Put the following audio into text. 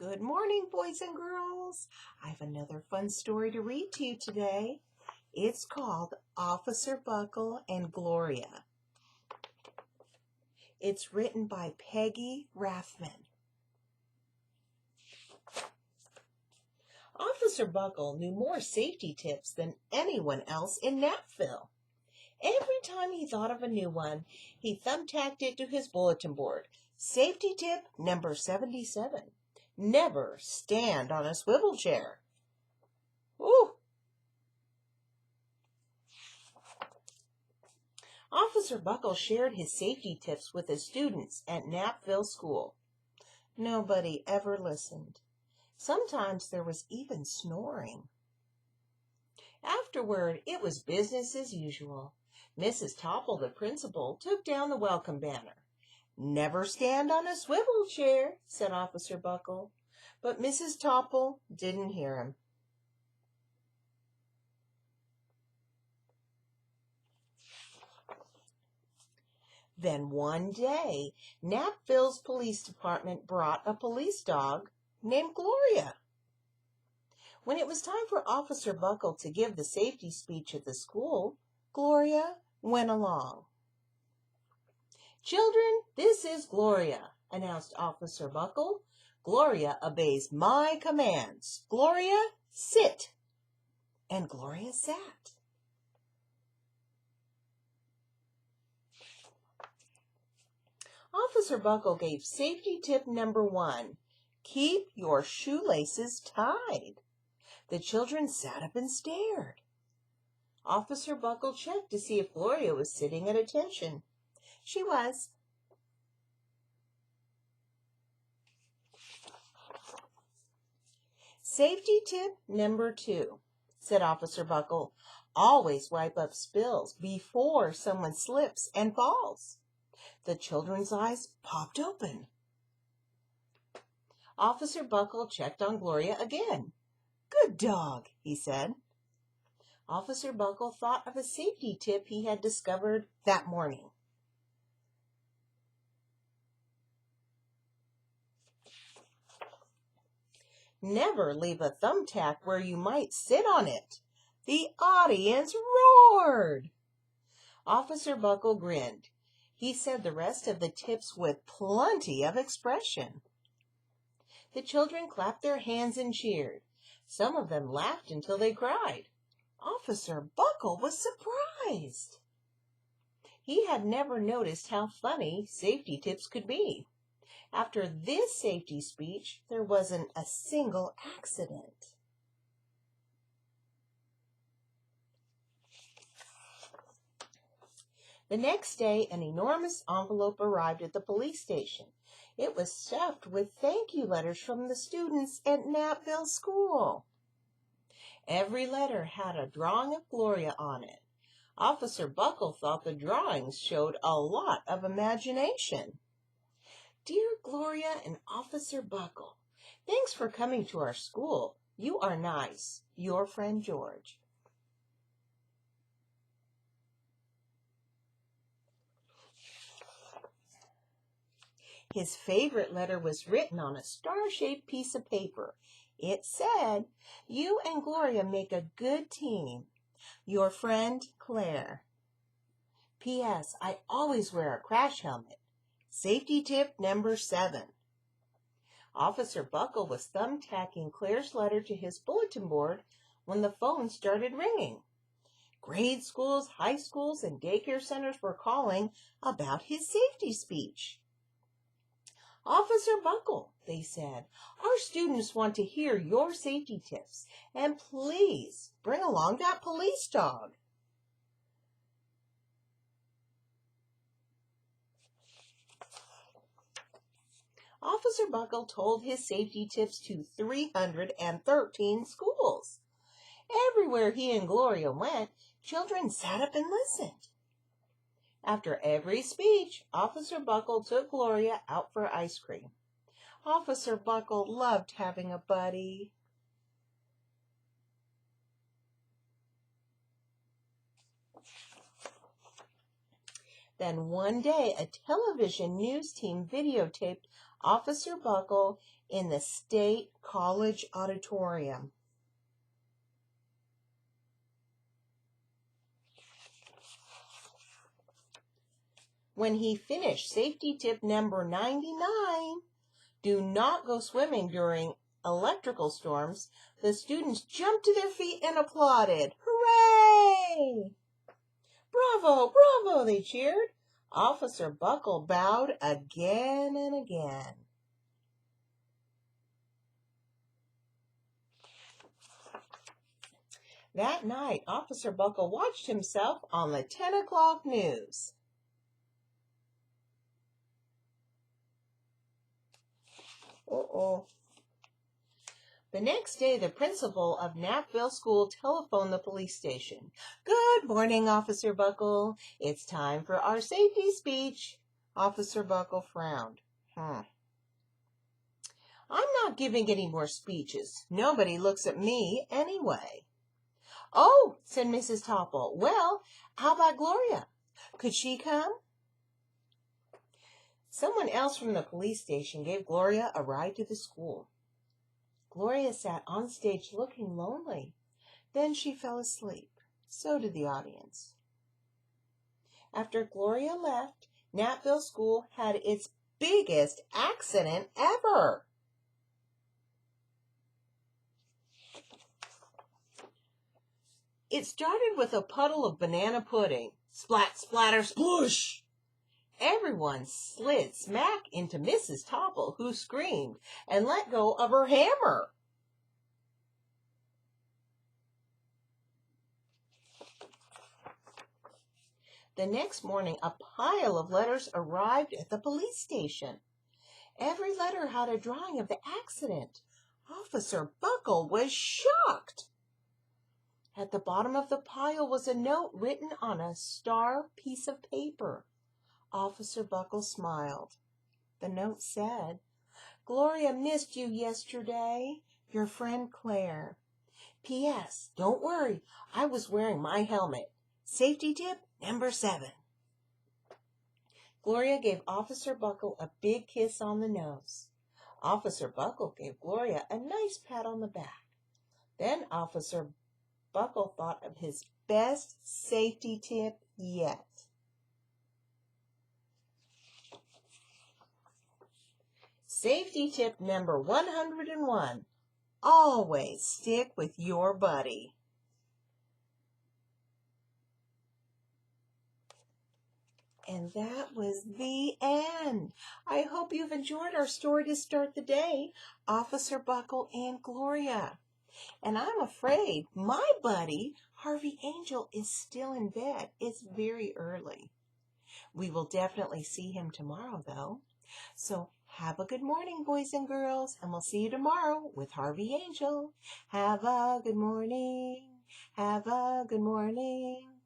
Good morning, boys and girls. I have another fun story to read to you today. It's called Officer Buckle and Gloria. It's written by Peggy Rathman. Officer Buckle knew more safety tips than anyone else in Napville. Every time he thought of a new one, he thumbtacked it to his bulletin board. Safety tip number 77. Never stand on a swivel chair. Ooh! Officer Buckle shared his safety tips with his students at Napville School. Nobody ever listened. Sometimes there was even snoring. Afterward, it was business as usual. Mrs. Topple, the principal, took down the welcome banner. Never stand on a swivel chair, said Officer Buckle. But Mrs. Topple didn't hear him. Then one day, Napville's police department brought a police dog named Gloria. When it was time for Officer Buckle to give the safety speech at the school, Gloria went along. "Children, this is Gloria," announced Officer Buckle. "Gloria obeys my commands. Gloria, sit." And Gloria sat. Officer Buckle gave safety tip number 1. Keep your shoelaces tied. The children sat up and stared. Officer Buckle checked to see if Gloria was sitting at attention. She was. Safety tip number 2, said Officer Buckle. Always wipe up spills before someone slips and falls. The children's eyes popped open. Officer Buckle checked on Gloria again. "Good dog," he said. Officer Buckle thought of a safety tip he had discovered that morning. Never leave a thumbtack where you might sit on it. The audience roared. Officer Buckle grinned. He said the rest of the tips with plenty of expression. The children clapped their hands and cheered. Some of them laughed until they cried. Officer Buckle was surprised. He had never noticed how funny safety tips could be. After this safety speech, there wasn't a single accident. The next day, an enormous envelope arrived at the police station. It was stuffed with thank you letters from the students at Napville School. Every letter had a drawing of Gloria on it. Officer Buckle thought the drawings showed a lot of imagination. "Dear Gloria and Officer Buckle, thanks for coming to our school. You are nice. Your friend George." His favorite letter was written on a star-shaped piece of paper. It said, "You and Gloria make a good team. Your friend, Claire. P.S. I always wear a crash helmet. Safety tip number 7. Officer Buckle was thumbtacking Claire's letter to his bulletin board when the phone started ringing. Grade schools, high schools, and daycare centers were calling about his safety speech. "Officer Buckle," they said, "our students want to hear your safety tips, and please bring along that police dog." Officer Buckle told his safety tips to 313 schools. Everywhere he and Gloria went, children sat up and listened. After every speech, Officer Buckle took Gloria out for ice cream. Officer Buckle loved having a buddy. Then one day, a television news team videotaped Officer Buckle in the State College Auditorium. When he finished safety tip number 99, do not go swimming during electrical storms, the students jumped to their feet and applauded. Hooray! Bravo, bravo, they cheered. Officer Buckle bowed again and again. That night, Officer Buckle watched himself on the 10 o'clock news. Uh-oh. The next day, the principal of Knappville School telephoned the police station. Good morning, Officer Buckle. It's time for our safety speech. Officer Buckle frowned. I'm not giving any more speeches. Nobody looks at me anyway. Oh, said Mrs. Topple. Well, how about Gloria? Could she come? Someone else from the police station gave Gloria a ride to the school. Gloria sat on stage looking lonely. Then she fell asleep. So did the audience. After Gloria left, Knappville School had its biggest accident ever. It started with a puddle of banana pudding. Splat, splatter, sploosh! Everyone slid smack into Mrs. Topple, who screamed and let go of her hammer. The next morning, a pile of letters arrived at the police station. Every letter had a drawing of the accident. Officer Buckle was shocked. At the bottom of the pile was a note written on a star piece of paper. Officer Buckle smiled. The note said, Gloria missed you yesterday. Your friend Claire. P.S. Don't worry, I was wearing my helmet. Safety tip number 7. Gloria gave Officer Buckle a big kiss on the nose. Officer Buckle gave Gloria a nice pat on the back. Then Officer Buckle thought of his best safety tip yet. Safety tip number 101. Always stick with your buddy. And that was the end. I hope you've enjoyed our story to start the day, Officer Buckle and Gloria. And I'm afraid my buddy, Harvey Angel, is still in bed. It's very early. We will definitely see him tomorrow, though. So have a good morning, boys and girls, and we'll see you tomorrow with Harvey Angel. Have a good morning. Have a good morning.